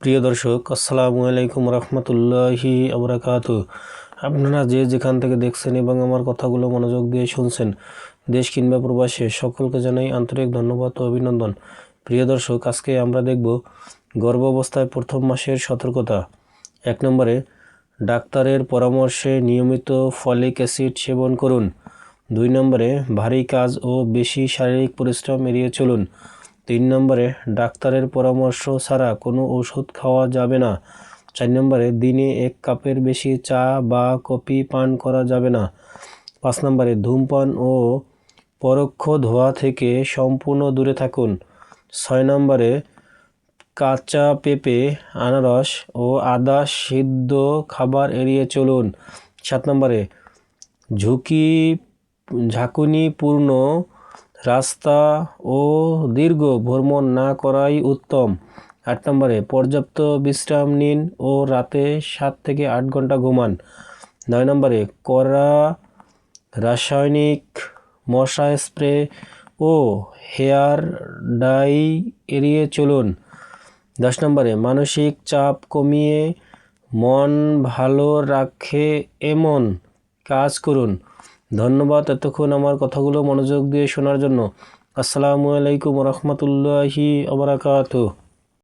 প্রিয় দর্শক, আসসালামু আলাইকুম রহমতুল্লাহি আবরাকাতু। আপনারা যে যেখান থেকে দেখছেন এবং আমার কথাগুলো মনোযোগ দিয়ে শুনছেন, দেশ কিংবা প্রবাসে, সকলকে জানাই আন্তরিক ধন্যবাদ ও অভিনন্দন। প্রিয় দর্শক, আজকে আমরা দেখব গর্ভাবস্থায় প্রথম মাসের সতর্কতা। 1 নম্বরে, ডাক্তারের পরামর্শে নিয়মিত ফলিক অ্যাসিড সেবন করুন। 2 নম্বরে, ভারী কাজ ও বেশি শারীরিক পরিশ্রম এড়িয়ে চলুন। 3 নম্বরে, ডাক্তারের পরামর্শ ছাড়া কোনো ওষুধ খাওয়া যাবে না। 4 নম্বরে, দিনে 1 কাপের বেশি চা বা কফি পান করা যাবে না। 5 নম্বরে, ধূমপান ও পরোক্ষ ধোঁয়া থেকে সম্পূর্ণ দূরে থাকুন। 6 নম্বরে, কাঁচা পেঁপে, আনারস ও আদা সিদ্ধ খাবার এড়িয়ে চলুন। 7 নম্বরে, ঝাঁকুনিপূর্ণ রাস্তা ও দীর্ঘ ভ্রমণ না করাই উত্তম। 8 নম্বরে, পর্যাপ্ত বিশ্রাম নিন ও রাতে 7 থেকে 8 ঘন্টা ঘুমান। 9 নম্বরে, কড়া রাসায়নিক মশা স্প্রে ও হেয়ার ডাই এড়িয়ে চলুন। 10 নম্বরে, মানসিক চাপ কমিয়ে মন ভালো রাখে এমন কাজ করুন। ধন্যবাদ এতক্ষণ আমার কথাগুলো মনোযোগ দিয়ে শোনার জন্য। আসসালামু আলাইকুম রহমতুল্লাহি আবরাকাতুহু।